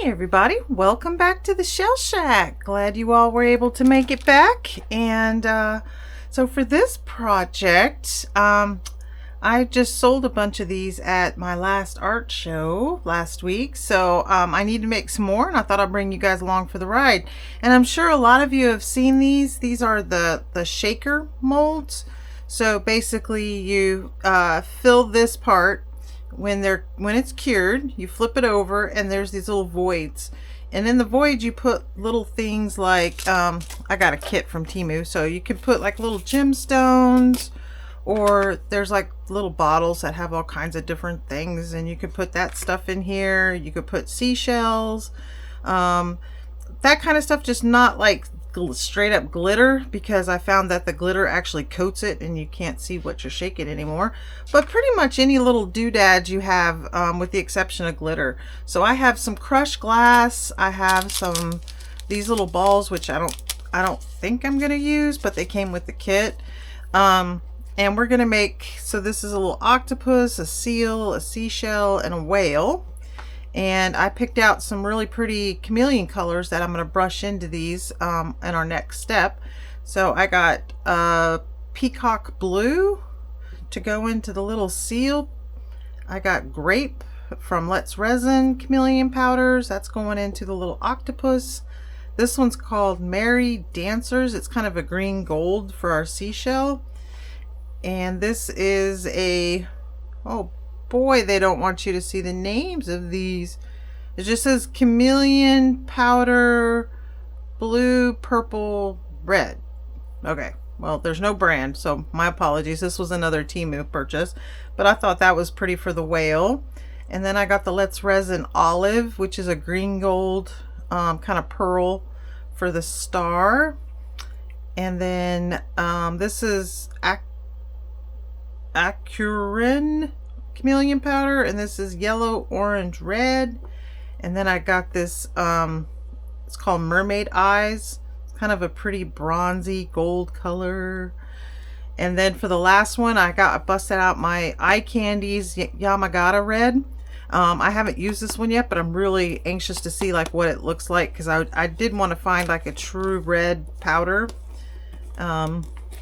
Everybody, welcome back to the Shell Shack. Glad you all were able to make it back. And so for this project, I just sold a bunch of these at my last art show last week. So I need to make some more, and I thought I'd bring you guys along for the ride. And I'm sure a lot of you have seen these. These are the shaker molds. So basically you fill this part. When it's cured, you flip it over and there's these little voids, and in the void you put little things like I got a kit from Temu, so you could put like little gemstones, or there's like little bottles that have all kinds of different things, and you could put that stuff in here. You could put seashells, that kind of stuff, just not like straight up glitter, because I found that the glitter actually coats it and you can't see what you're shaking anymore. But pretty much any little doodads you have, with the exception of glitter. So I have some crushed glass. I have these little balls, which I don't think I'm gonna use, but they came with the kit. And we're gonna make, so this is a little octopus, a seal, a seashell, and a whale. And I picked out some really pretty chameleon colors that I'm going to brush into these in our next step. So I got peacock blue to go into the little seal. I got grape from Let's Resin chameleon powders. That's going into the little octopus. This one's called Merry Dancers. It's kind of a green gold for our seashell. And this is a, oh boy, they don't want you to see the names of these. It just says chameleon powder, blue, purple, red. Okay, well, there's no brand, so my apologies. This was another Temu purchase, but I thought that was pretty for the whale. And then I got the Let's Resin olive, which is a green gold kind of pearl for the star. And then this is Acuren chameleon powder, and this is yellow, orange, red. And then I got this it's called Mermaid Eyes. It's kind of a pretty bronzy gold color. And then for the last one, I busted out my Eye Candies Yamagata red. I haven't used this one yet, but I'm really anxious to see like what it looks like, because I did want to find like a true red powder.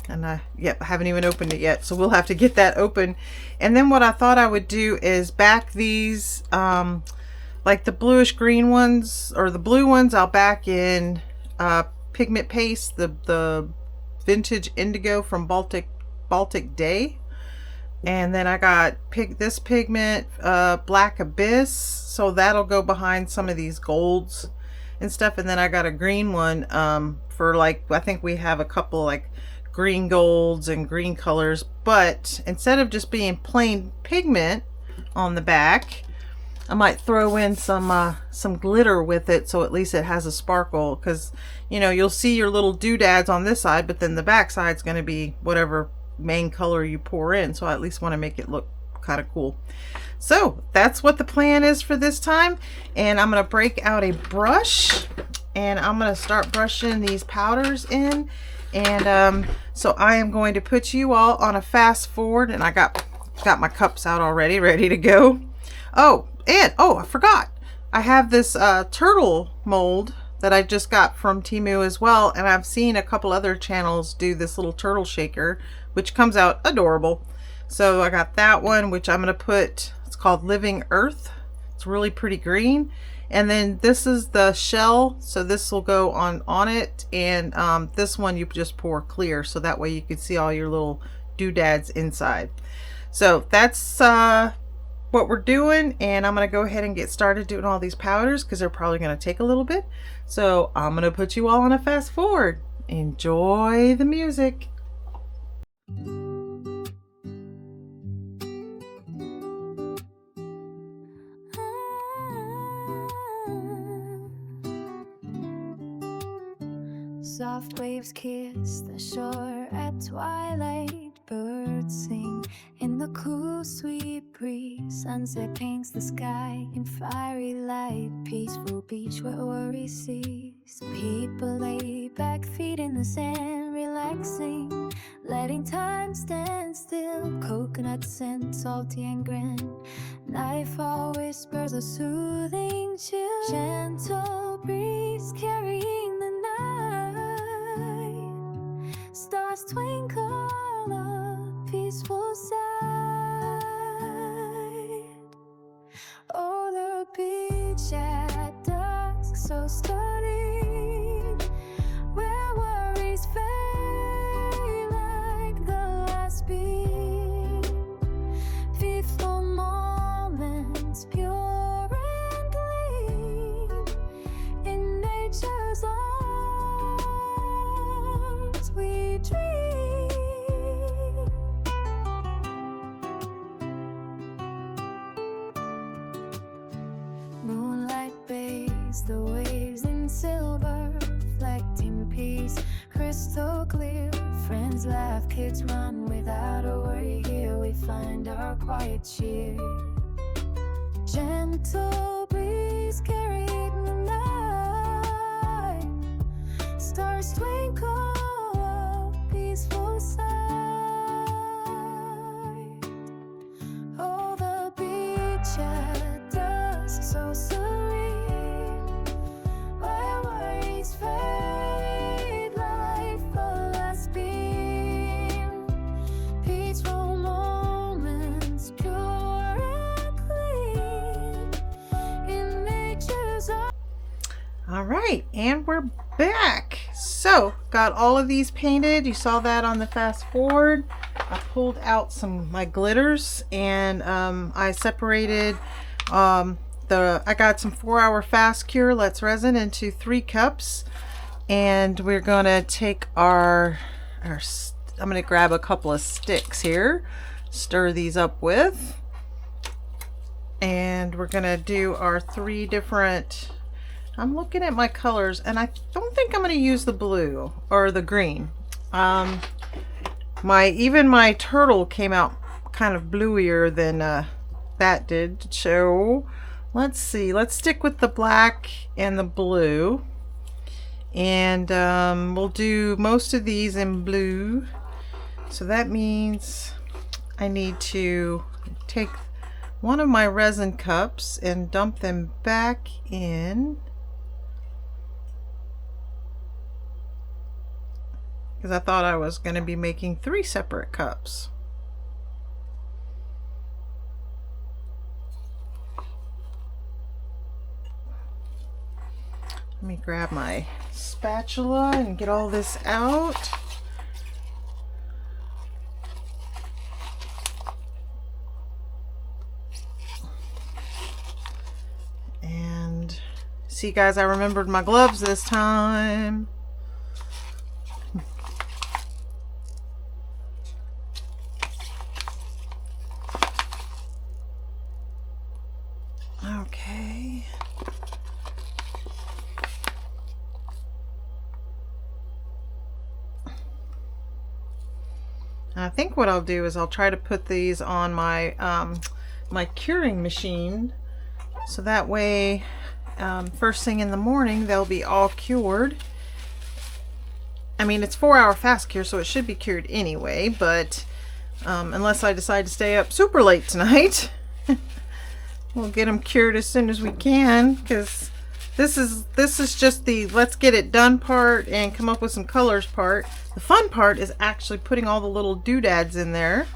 And I haven't even opened it yet, so we'll have to get that open. And then what I thought I would do is back these, like the bluish green ones, or the blue ones, I'll back in pigment paste, the vintage indigo from Baltic Day. And then I got this pigment, Black Abyss, so that'll go behind some of these golds and stuff. And then I got a green one for, like, I think we have a couple like green golds and green colors, but instead of just being plain pigment on the back, I might throw in some glitter with it, so at least it has a sparkle, because you know, you'll see your little doodads on this side, but then the back side's going to be whatever main color you pour in, so I at least want to make it look kind of cool. So that's what the plan is for this time, and I'm going to break out a brush and I'm going to start brushing these powders in. And so I am going to put you all on a fast forward, and I got my cups out already, ready to go. Oh, and I forgot, I have this turtle mold that I just got from Temu as well, and I've seen a couple other channels do this little turtle shaker, which comes out adorable. So I got that one, which I'm going to put, it's called Living Earth. It's really pretty green. And then this is the shell, so this will go on it, and this one you just pour clear, so that way you can see all your little doodads inside. So that's what we're doing, and I'm going to go ahead and get started doing all these powders, because they're probably going to take a little bit. So I'm going to put you all on a fast forward. Enjoy the music. Soft waves kiss the shore at twilight. Birds sing in the cool, sweet breeze. Sunset paints the sky in fiery light. Peaceful beach where worry cease. People lay back, feet in the sand, relaxing, letting time stand still. Coconut medicine, salty and grin. Nightfall whispers a soothing chill. Gentle breeze carrying the night. Stars twinkle, a peaceful sight. Oh, the beach at dusk, so stunning, where worries fade like the last beam. Peaceful moments, pure and clean, in nature's arms we dream. Moonlight bathes the waves in silver, reflecting peace, crystal clear. Friends laugh, kids run without a worry. Here we find our quiet cheer. Gentle breeze carrying the night. Stars twinkle, a peaceful sight. Oh, the beach at dusk, so serene, where worries fade like the last beam. Peaceful moments, pure and clean, in nature's arms. All right, and we're back. So got all of these painted. You saw that on the fast forward. I pulled out my glitters, and I separated I got some 4-hour fast cure Let's Resin into 3 cups, and we're gonna take I'm gonna grab a couple of sticks here, stir these up with, and we're gonna do our 3 different. I'm looking at my colors, and I don't think I'm going to use the blue or the green. Even my turtle came out kind of bluier than that did. So let's see. Let's stick with the black and the blue, and we'll do most of these in blue. So that means I need to take one of my resin cups and dump them back in, because I thought I was going to be making 3 separate cups. Let me grab my spatula and get all this out. And see, guys, I remembered my gloves this time. Okay. I think what I'll do is I'll try to put these on my my curing machine, so that way first thing in the morning they'll be all cured. I mean, it's 4-hour fast cure, so it should be cured anyway, but unless I decide to stay up super late tonight. We'll get them cured as soon as we can, because this is just the let's get it done part and come up with some colors part. The fun part is actually putting all the little doodads in there.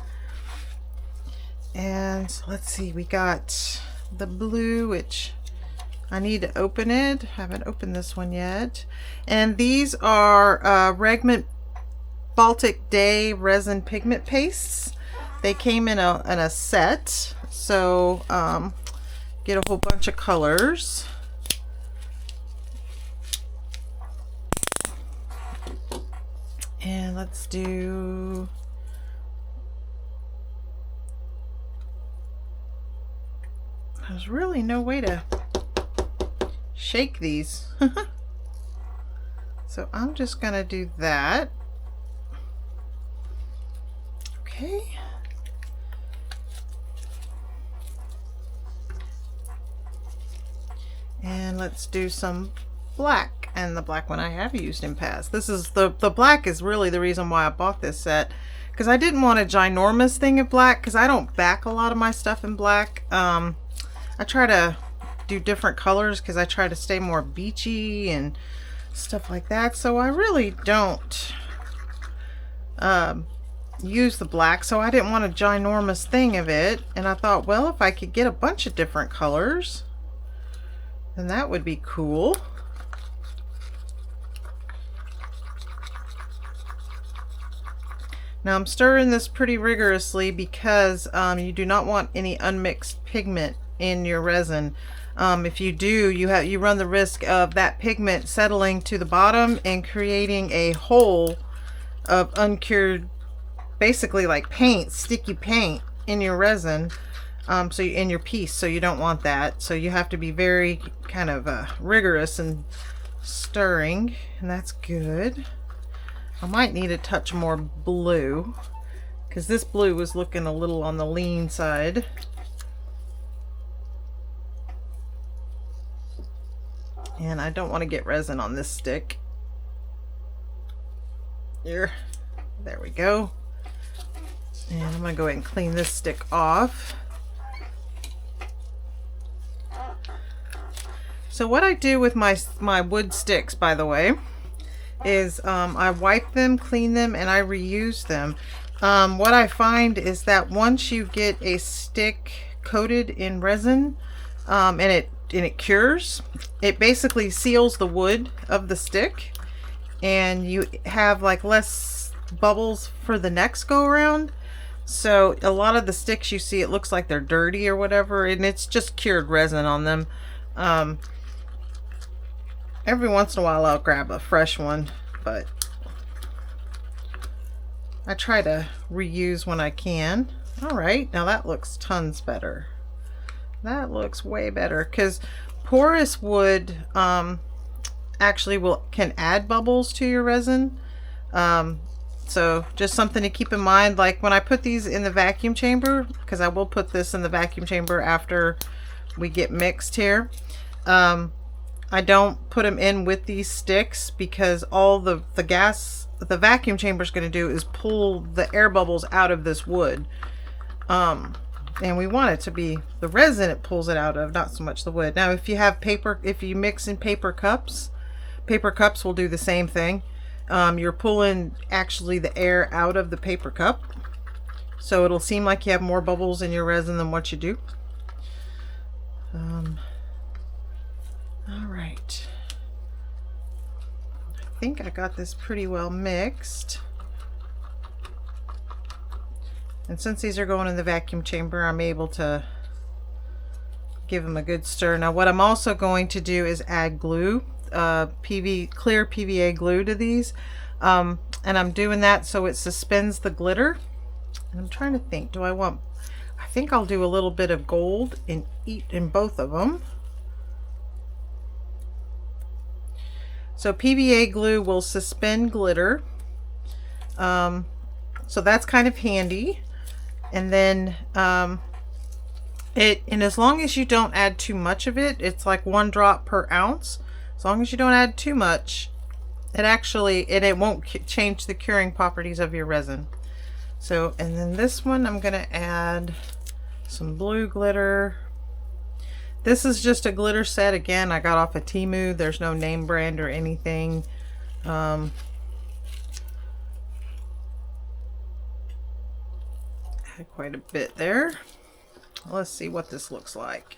And let's see, we got the blue, which I need to open it. Haven't opened this one yet. And these are Regment Baltic Day resin pigment pastes. They came in a set, so get a whole bunch of colors. And let's do, there's really no way to shake these. So I'm just gonna do that. Okay. And let's do some black, and the black one I have used in past. This is the black is really the reason why I bought this set, because I didn't want a ginormous thing of black, because I don't back a lot of my stuff in black. I try to do different colors because I try to stay more beachy and stuff like that. So I really don't use the black, so I didn't want a ginormous thing of it. And I thought, well, if I could get a bunch of different colors, then that would be cool. Now I'm stirring this pretty rigorously because you do not want any unmixed pigment in your resin. If you do, you run the risk of that pigment settling to the bottom and creating a hole of uncured, basically like paint, sticky paint in your resin, in your piece. So you don't want that. So you have to be very kind of rigorous and stirring, and that's good. I might need a touch more blue because this blue was looking a little on the lean side. And I don't want to get resin on this stick. Here, there we go. And I'm going to go ahead and clean this stick off. So what I do with my wood sticks, by the way, is I wipe them, clean them, and I reuse them. What I find is that once you get a stick coated in resin and it cures, it basically seals the wood of the stick, and you have like less bubbles for the next go around. So a lot of the sticks you see, it looks like they're dirty or whatever, and it's just cured resin on them. Every once in a while I'll grab a fresh one, but I try to reuse when I can. All right, now that looks tons better. That looks way better, because porous wood actually can add bubbles to your resin. So just something to keep in mind. Like when I put these in the vacuum chamber, because I will put this in the vacuum chamber after we get mixed here. I don't put them in with these sticks because all the gas the vacuum chamber is going to do is pull the air bubbles out of this wood. And we want it to be the resin it pulls it out of, not so much the wood. Now if you have paper, if you mix in paper cups will do the same thing. You're pulling actually the air out of the paper cup, so it'll seem like you have more bubbles in your resin than what you do. All right, I think I got this pretty well mixed. And since these are going in the vacuum chamber, I'm able to give them a good stir. Now what I'm also going to do is add glue, clear PVA glue to these. And I'm doing that so it suspends the glitter. And I'm trying to think, I think I'll do a little bit of gold in both of them. So PVA glue will suspend glitter. So that's kind of handy. And then and as long as you don't add too much of it, it's like 1 drop per ounce. As long as you don't add too much, it won't change the curing properties of your resin. So, and then this one I'm gonna add some blue glitter. This is just a glitter set. Again, I got off of Temu. There's no name brand or anything. Add quite a bit there. Let's see what this looks like.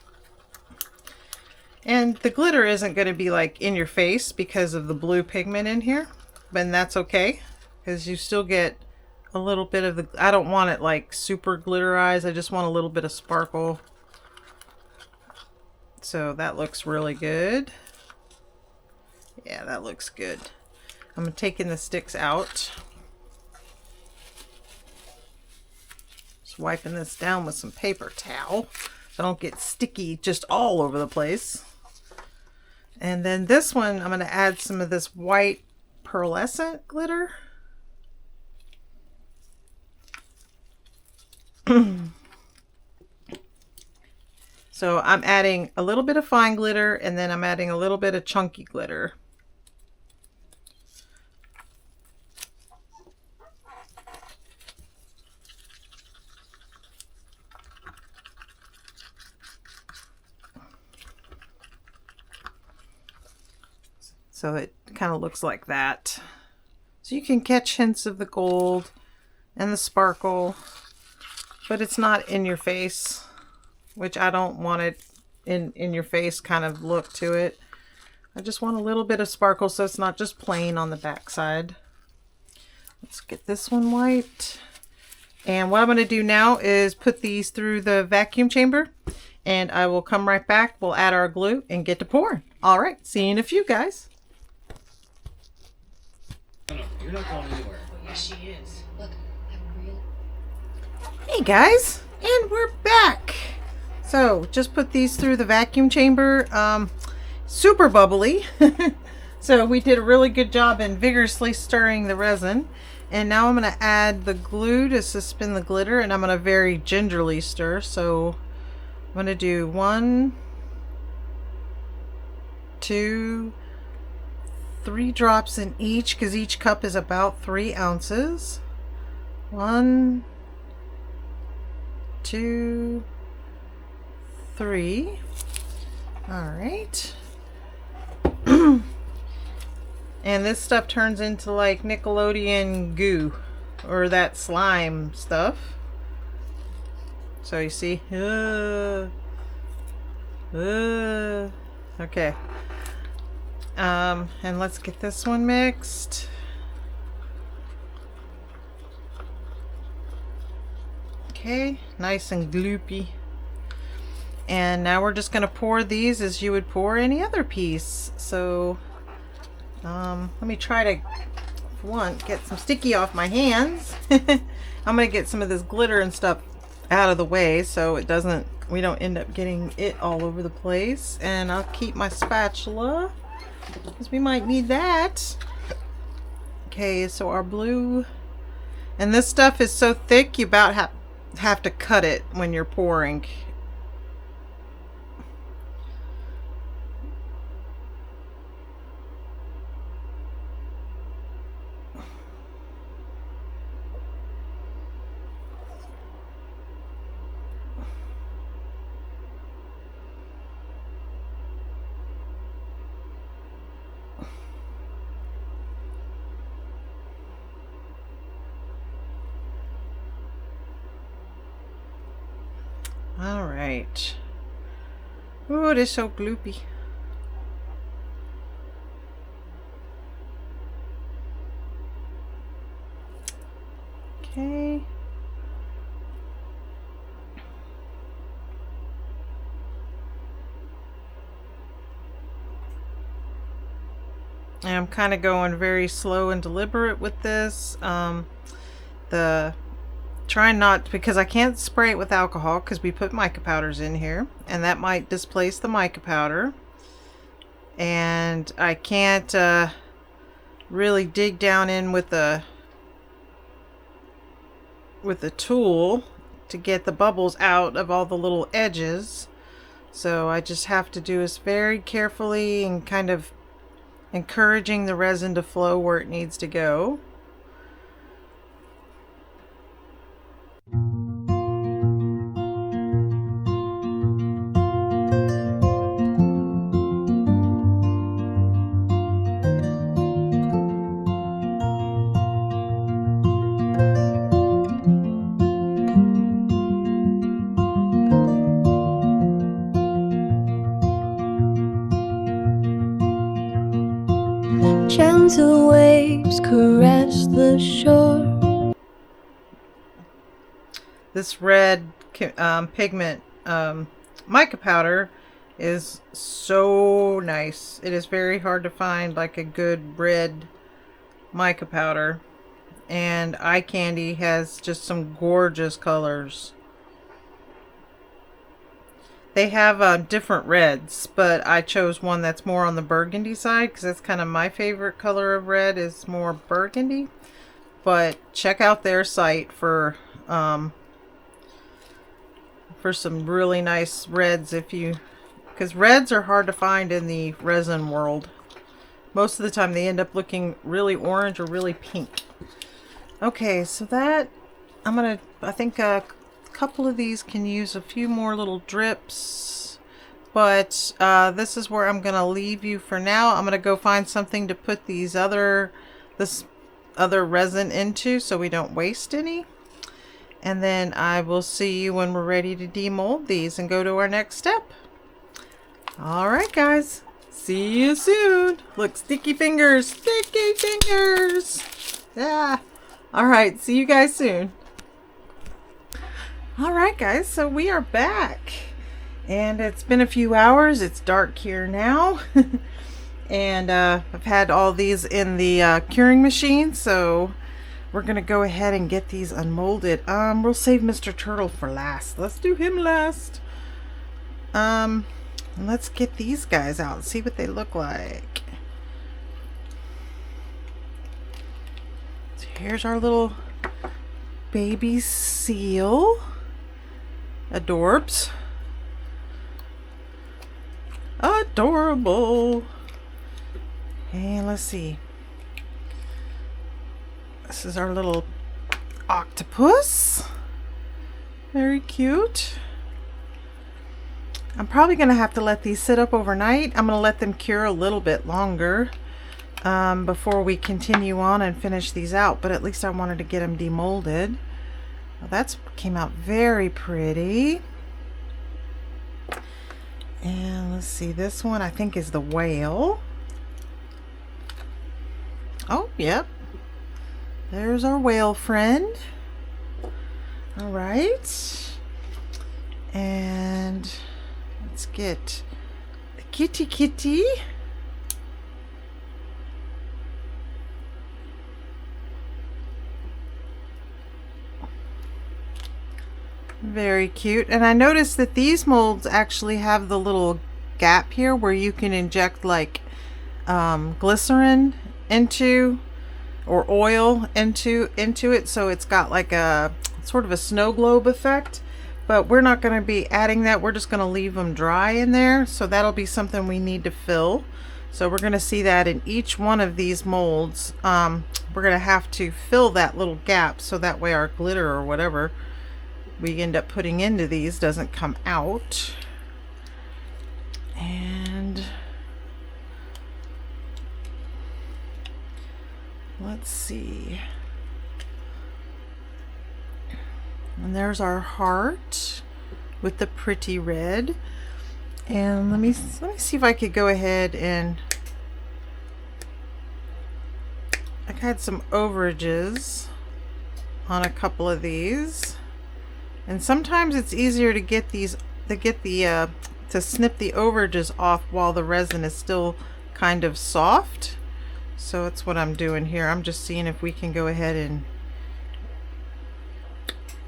And the glitter isn't going to be like in your face because of the blue pigment in here, but that's okay, because you still get a little bit of the, I don't want it like super glitterized. I just want a little bit of sparkle. So that looks really good. Yeah, that looks good. I'm taking the sticks out. Just wiping this down with some paper towel so I don't get sticky just all over the place. And then this one, I'm going to add some of this white pearlescent glitter. So I'm adding a little bit of fine glitter, and then I'm adding a little bit of chunky glitter. So it kind of looks like that. So you can catch hints of the gold and the sparkle, but it's not in your face, which I don't want it in your face kind of look to it. I just want a little bit of sparkle so it's not just plain on the back side. Let's get this one white. And what I'm going to do now is put these through the vacuum chamber, and I will come right back. We'll add our glue and get to pouring. All right, see you in a few, guys. No, you're not going anywhere. Oh, yes, she is. Look, I'm real. Hey guys, and we're back. So just put these through the vacuum chamber. Super bubbly. So we did a really good job in vigorously stirring the resin. And now I'm going to add the glue to suspend the glitter, and I'm going to very gingerly stir. So I'm going to do 1, 2, 3 drops in each, because each cup is about 3 ounces. 1, 2, 3. All right. And this stuff turns into like Nickelodeon goo, or that slime stuff. So you see, okay. And let's get this one mixed. Okay, nice and gloopy. And now we're just gonna pour these as you would pour any other piece. So let me try to, for one, get some sticky off my hands. I'm gonna get some of this glitter and stuff out of the way so it doesn't, we don't end up getting it all over the place. And I'll keep my spatula because we might need that. Okay, so our blue, and this stuff is so thick you about have to cut it when you're pouring. All right. Oh, it is so gloopy. Okay. And I'm kind of going very slow and deliberate with this. Trying not, because I can't spray it with alcohol because we put mica powders in here, and that might displace the mica powder. And I can't really dig down in with the tool to get the bubbles out of all the little edges. So I just have to do this very carefully and kind of encouraging the resin to flow where it needs to go. Gentle waves caress the shore. This red pigment mica powder is so nice. It is very hard to find like a good red mica powder, and Eye Candy has just some gorgeous colors. They have different reds, but I chose one that's more on the burgundy side because that's kind of my favorite color of red, is more burgundy. But check out their site for some really nice reds, because reds are hard to find in the resin world. Most of the time they end up looking really orange or really pink. Okay, so that I think a couple of these can use a few more little drips. but this is where I'm gonna leave you for now. I'm gonna go find something to put this other resin into so we don't waste any. And then I will see you when we're ready to demold these and go to our next step. All right, guys. See you soon. Look, sticky fingers, sticky fingers. Yeah. All right, see you guys soon. All right, guys, so we are back. And it's been a few hours. It's dark here now. And I've had all these in the curing machine, so we're gonna go ahead and get these unmolded. We'll save Mr. Turtle for last. Let's do him last. Let's get these guys out and see what they look like. So here's our little baby seal. Adorbs. Adorable. And let's see. This is our little octopus. Very cute. I'm probably going to have to let these sit up overnight. I'm going to let them cure a little bit longer before we continue on and finish these out. But at least I wanted to get them demolded. Well, that came out very pretty. And let's see, this one I think is the whale. Oh, yep. There's our whale friend. All right. And let's get the kitty. Very cute. And I noticed that these molds actually have the little gap here where you can inject like glycerin into, or oil into it, so it's got like a sort of a snow globe effect. But we're not going to be adding that. We're just going to leave them dry in there, so that'll be something we need to fill. So we're going to see that in each one of these molds. We're going to have to fill that little gap so that way our glitter or whatever we end up putting into these doesn't come out. And let's see. And there's our heart with the pretty red. And let me see if I could go ahead and I had some overages on a couple of these. And sometimes it's easier to get these to snip the overages off while the resin is still kind of soft. So that's what I'm doing here. I'm just seeing if we can go ahead and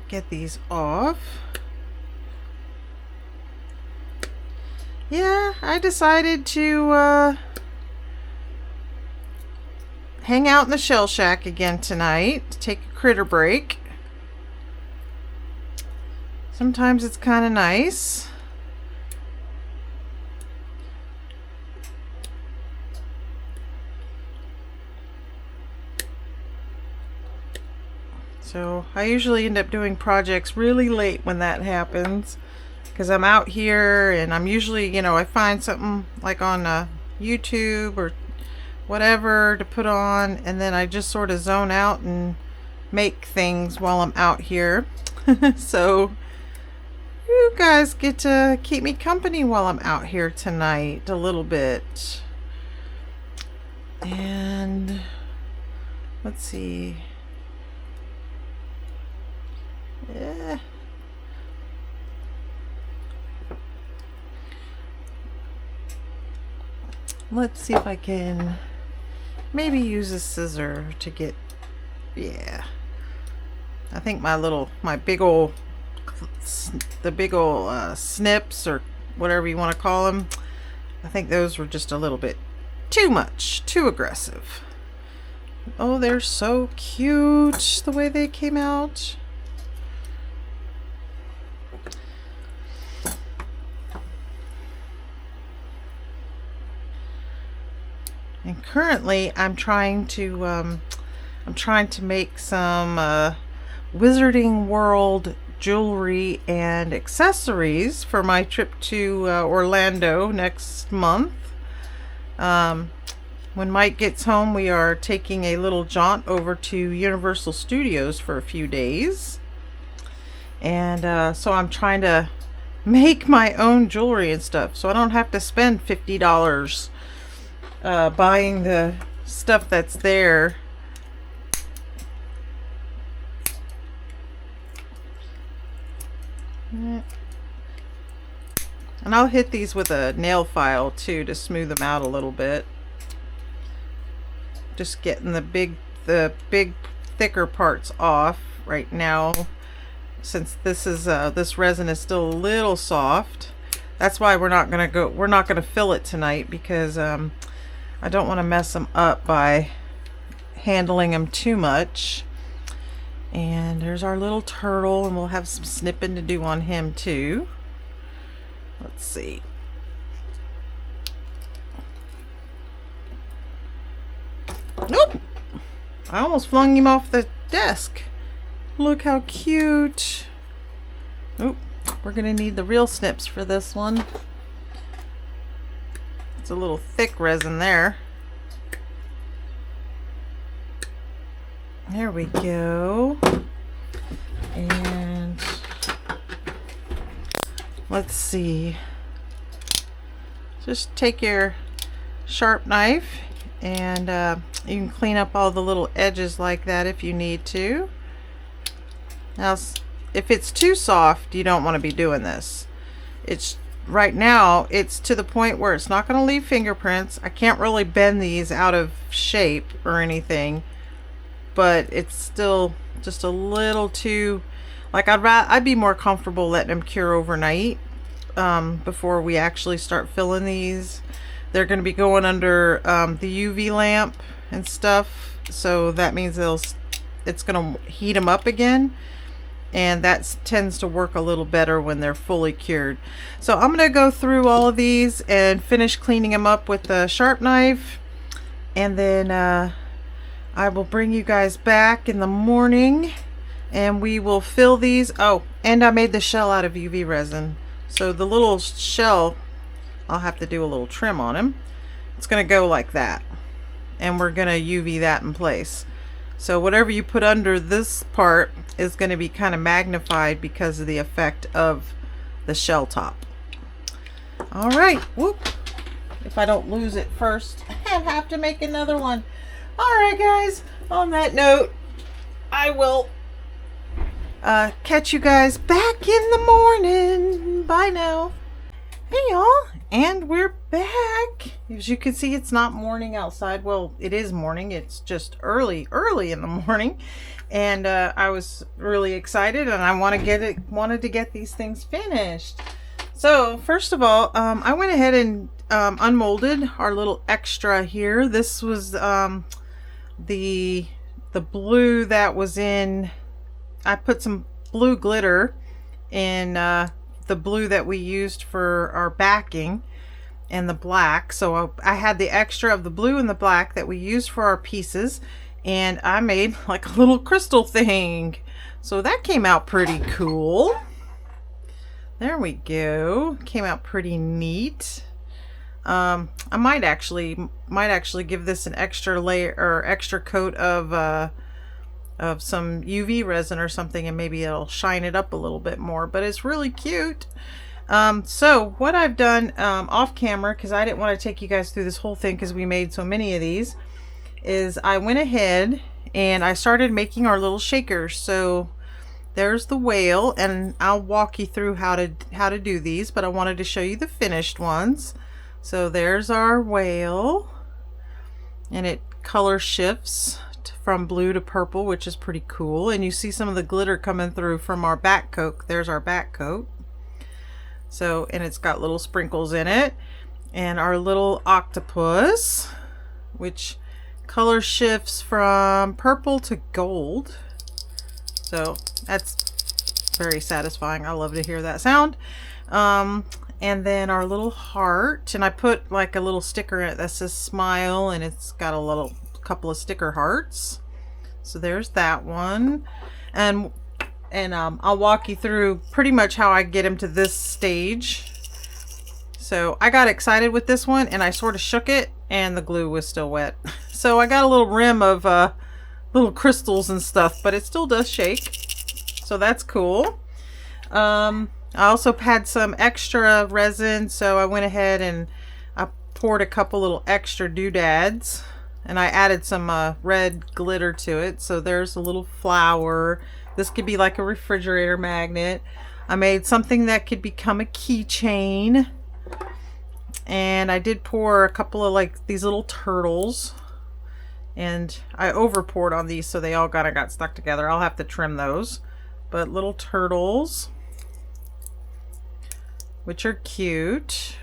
get these off. Yeah, I decided to hang out in the shell shack again tonight, take a critter break. Sometimes it's kind of nice. So I usually end up doing projects really late when that happens, because I'm out here and I'm usually, you know, I find something like on YouTube or whatever to put on, and then I just sort of zone out and make things while I'm out here. So you guys get to keep me company while I'm out here tonight a little bit. And let's see. Yeah. Let's see if I can maybe use a scissor to get, yeah. I think my big old snips or whatever you want to call them, I think those were just a little bit too much, too aggressive. Oh, they're so cute the way they came out. And currently I'm trying to make some Wizarding World jewelry and accessories for my trip to Orlando next month. When Mike gets home, we are taking a little jaunt over to Universal Studios for a few days. And so I'm trying to make my own jewelry and stuff, so I don't have to spend $50 buying the stuff that's there. And I'll hit these with a nail file too to smooth them out a little bit. Just getting the big thicker parts off right now, since this resin is still a little soft. That's why we're not gonna fill it tonight, because I don't want to mess them up by handling them too much. And there's our little turtle, and we'll have some snipping to do on him too. Let's see. Nope! I almost flung him off the desk. Look how cute. Oop, we're gonna need the real snips for this one. It's a little thick resin there. There we go. And let's see. Just take your sharp knife and you can clean up all the little edges like that if you need to. Now, if it's too soft, you don't want to be doing this. It's right now, it's to the point where it's not going to leave fingerprints. I can't really bend these out of shape or anything, but it's still just a little too, like, I'd be more comfortable letting them cure overnight before we actually start filling these. They're going to be going under the UV lamp and stuff, so that means it's going to heat them up again, and that tends to work a little better when they're fully cured. So I'm going to go through all of these and finish cleaning them up with the sharp knife, and then I will bring you guys back in the morning and we will fill these. Oh, and I made the shell out of UV resin, so the little shell, I'll have to do a little trim on him. It's going to go like that, and we're going to UV that in place. So whatever you put under this part is going to be kind of magnified because of the effect of the shell top. All right, whoop. If I don't lose it first, I have to make another one. All right, guys, on that note, I will catch you guys back in the morning. Bye now. Hey y'all, and we're back. As you can see, it's not morning outside. Well, it is morning. It's just early in the morning, and I was really excited, and I wanted to get these things finished. So first of all, I went ahead and unmolded our little extra here. This was the blue that was in. I put some blue glitter in the blue that we used for our backing, and the black. So I had the extra of the blue and the black that we used for our pieces, and I made like a little crystal thing. So that came out pretty cool. There we go. Came out pretty neat. I might actually give this an extra layer or extra coat of some UV resin or something, and maybe it'll shine it up a little bit more, but it's really cute. So what I've done off camera, because I didn't want to take you guys through this whole thing because we made so many of these, is I went ahead and I started making our little shakers. So there's the whale, and I'll walk you through how to do these, but I wanted to show you the finished ones. So there's our whale, and it color shifts from blue to purple, which is pretty cool. And you see some of the glitter coming through from our back coat. There's our back coat. So, and it's got little sprinkles in it. And our little octopus, which color shifts from purple to gold. So that's very satisfying. I love to hear that sound. And then our little heart, and I put like a little sticker in it that says smile, and it's got a couple of sticker hearts. So there's that one. And And I'll walk you through pretty much how I get him to this stage. So I got excited with this one and I sort of shook it and the glue was still wet. So I got a little rim of little crystals and stuff, but it still does shake. So that's cool. I also had some extra resin, so I went ahead and I poured a couple little extra doodads and I added some red glitter to it. So there's a little flower. This could be like a refrigerator magnet. I made something that could become a keychain. And I did pour a couple of like these little turtles. And I over poured on these so they all kind of got stuck together. I'll have to trim those. But little turtles, which are cute.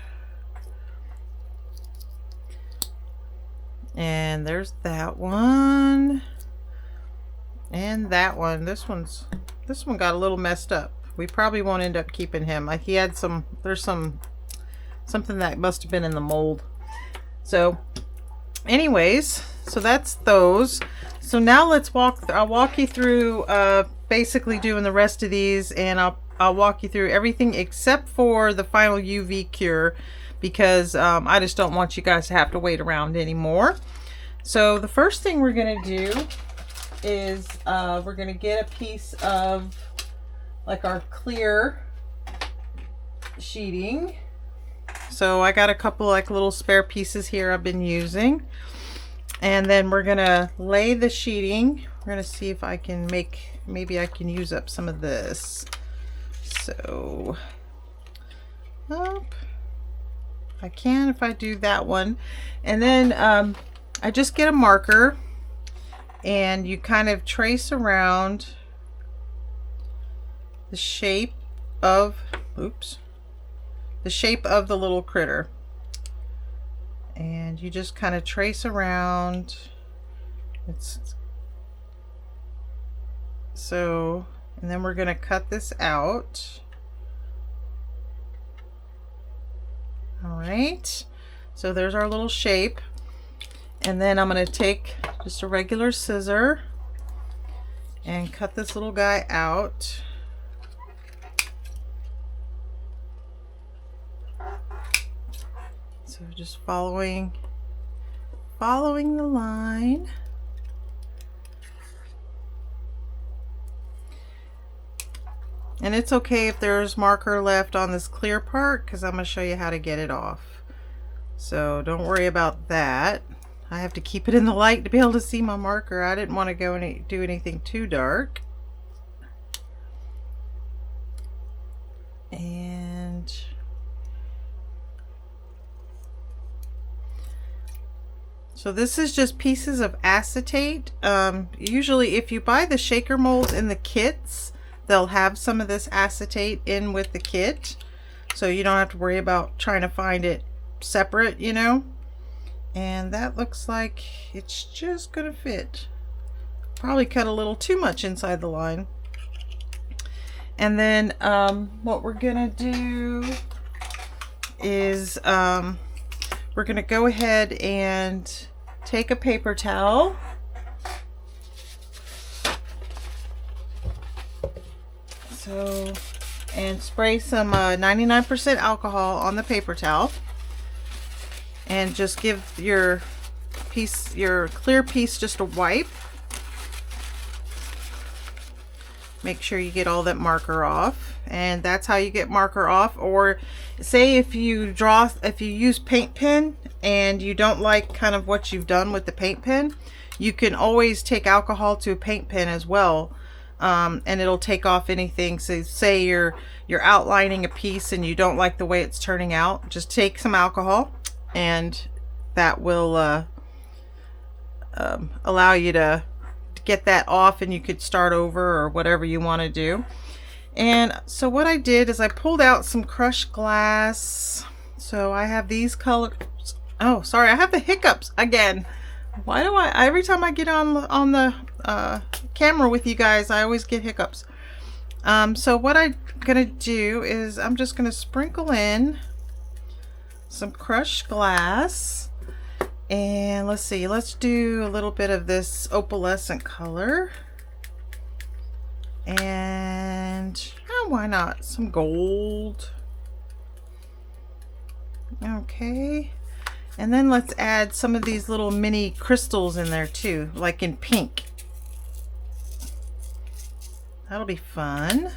And there's that one. And that one. This one got a little messed up. We probably won't end up keeping him. He had there's something that must have been in the mold. So anyways, so that's those. So now let's I'll walk you through basically doing the rest of these, and I'll walk you through everything except for the final UV cure, because I just don't want you guys to have to wait around anymore. So the first thing we're gonna do is we're gonna get a piece of like our clear sheeting. So I got a couple like little spare pieces here I've been using, and then we're gonna lay the sheeting. We're gonna see if I can maybe I can use up some of this. So I can if I do that one. And then I just get a marker and you kind of trace around the shape of the little critter, and you just kind of trace around. And then we're going to cut this out. All right, so there's our little shape. And then I'm going to take just a regular scissor and cut this little guy out. So just following the line. And it's okay if there's marker left on this clear part, because I'm going to show you how to get it off. So don't worry about that. I have to keep it in the light to be able to see my marker. I didn't want to go and do anything too dark. And so this is just pieces of acetate. Usually if you buy the shaker molds in the kits, they'll have some of this acetate in with the kit. So you don't have to worry about trying to find it separate, you know. And that looks like it's just gonna fit. Probably cut a little too much inside the line. And then what we're gonna do is we're gonna go ahead and take a paper towel. And spray some 99% alcohol on the paper towel. And just give your clear piece just a wipe. Make sure you get all that marker off, and that's how you get marker off. Or say if you use paint pen and you don't like kind of what you've done with the paint pen, you can always take alcohol to a paint pen as well, and it'll take off anything. So say you're outlining a piece and you don't like the way it's turning out, just take some alcohol and that will allow you to get that off, and you could start over or whatever you want to do. And so what I did is I pulled out some crushed glass. So I have these colors. Oh, sorry, I have the hiccups again. Why do every time I get on the camera with you guys, I always get hiccups. So what I'm gonna do is I'm just gonna sprinkle in some crushed glass, and let's see, let's do a little bit of this opalescent color, and why not? Some gold. Okay. And then let's add some of these little mini crystals in there too, like in pink. That'll be fun.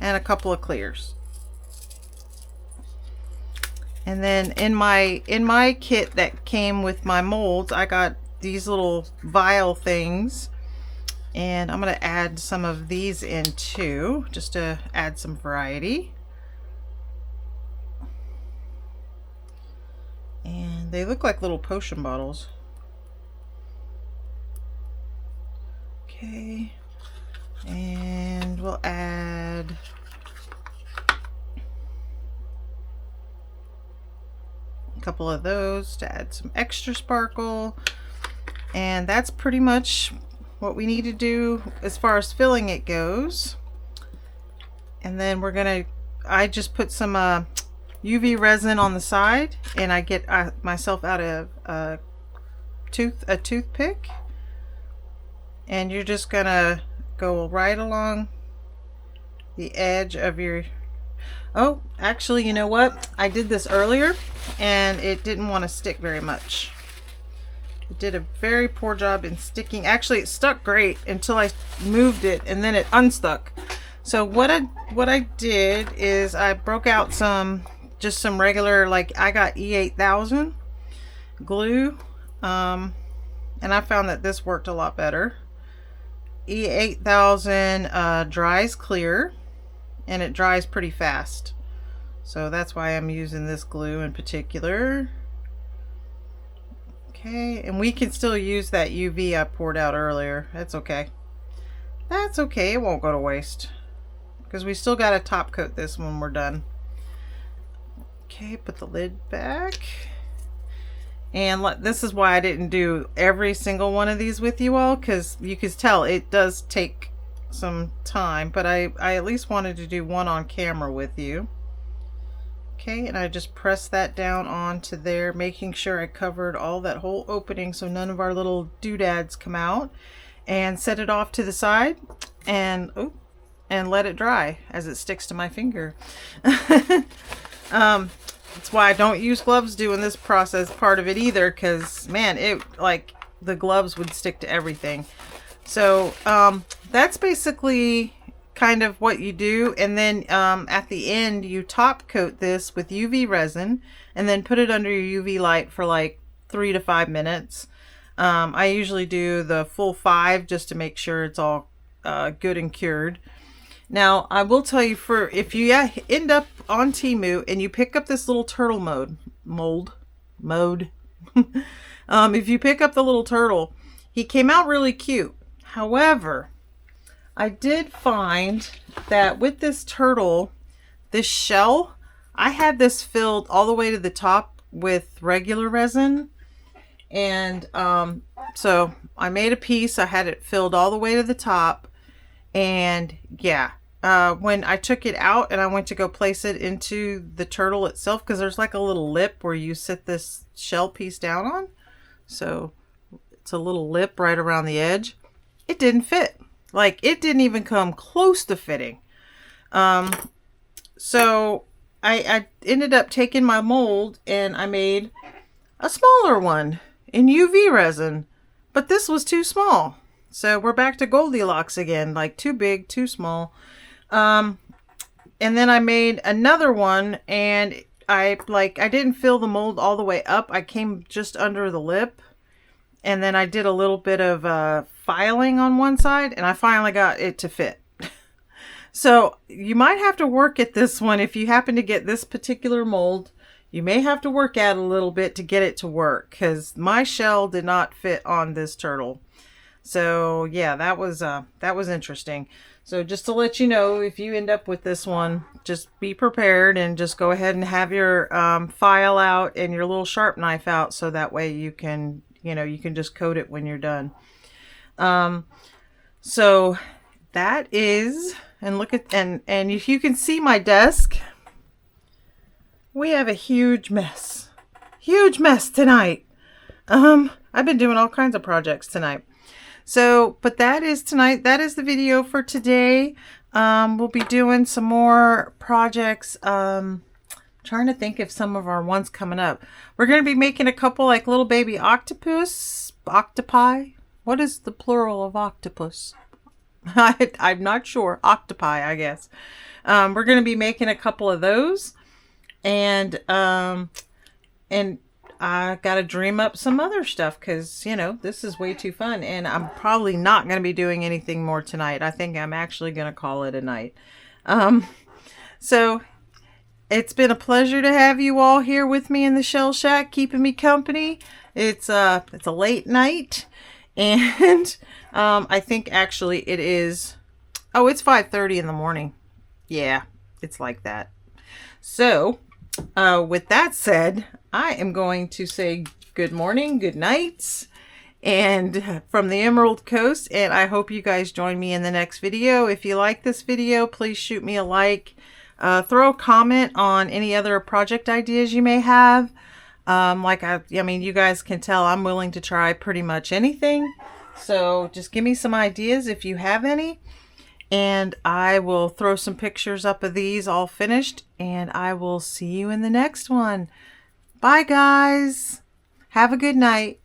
And a couple of clears. And then in my kit that came with my molds, I got these little vial things. And I'm going to add some of these in too, just to add some variety. And they look like little potion bottles. Okay. And we'll add a couple of those to add some extra sparkle. And that's pretty much what we need to do as far as filling it goes. And then we're gonna, I just put some UV resin on the side, and I get myself out of a toothpick, and you're just gonna go right along the edge of your, oh, actually, you know what? I did this earlier and it didn't want to stick very much. It did a very poor job in sticking. Actually, it stuck great until I moved it, and then it unstuck. So what I did is I broke out just some regular, like I got E8000 glue, and I found that this worked a lot better. E8000 dries clear, and it dries pretty fast. So that's why I'm using this glue in particular. Okay, and we can still use that UV I poured out earlier. That's okay. That's okay, it won't go to waste, because we still got to top coat this when we're done. Okay, put the lid back. And this is why I didn't do every single one of these with you all, because you can tell it does take some time, but I at least wanted to do one on camera with you. Okay, and I just press that down onto there, making sure I covered all that whole opening so none of our little doodads come out, and set it off to the side, and let it dry as it sticks to my finger. That's why I don't use gloves doing this process part of it either, because man, the gloves would stick to everything. So that's basically kind of what you do. And then at the end you top coat this with UV resin, and then put it under your UV light for like 3 to 5 minutes. I usually do the full 5 just to make sure it's all good and cured. Now, I will tell you, if you end up on Temu and you pick up this little turtle mold, if you pick up the little turtle, he came out really cute. However, I did find that with this turtle, this shell, I had this filled all the way to the top with regular resin. And so I made a piece, I had it filled all the way to the top. And yeah, when I took it out and I went to go place it into the turtle itself, because there's like a little lip where you sit this shell piece down on. So it's a little lip right around the edge. It didn't fit. Like, it didn't even come close to fitting. So I ended up taking my mold and I made a smaller one in UV resin, but this was too small. So we're back to Goldilocks again, like too big, too small. And then I made another one, and I didn't fill the mold all the way up. I came just under the lip, and then I did a little bit of filing on one side, and I finally got it to fit. So you might have to work at this one. If you happen to get this particular mold, you may have to work at it a little bit to get it to work, because my shell did not fit on this turtle. So yeah, that was interesting. So just to let you know, if you end up with this one, just be prepared and just go ahead and have your file out and your little sharp knife out, so that way you can just coat it when you're done. So that is, and look at, and if you can see my desk, we have a huge mess tonight. I've been doing all kinds of projects tonight. So, but that is tonight. That is the video for today. we'll be doing some more projects. Trying to think of some of our ones coming up. We're going to be making a couple like little baby octopi. What is the plural of octopus? I'm not sure. Octopi, I guess. We're going to be making a couple of those. And I got to dream up some other stuff because, you know, this is way too fun. And I'm probably not going to be doing anything more tonight. I think I'm actually going to call it a night. So it's been a pleasure to have you all here with me in the Shell Shack, keeping me company. It's a late night. And I think actually it is, oh, it's 5:30 in the morning. Yeah, it's like that. So with that said, I am going to say good morning, good nights, and from the Emerald Coast, and I hope you guys join me in the next video. If you like this video, please shoot me a like. Throw a comment on any other project ideas you may have. I mean, you guys can tell I'm willing to try pretty much anything. So just give me some ideas if you have any. And I will throw some pictures up of these all finished. And I will see you in the next one. Bye, guys. Have a good night.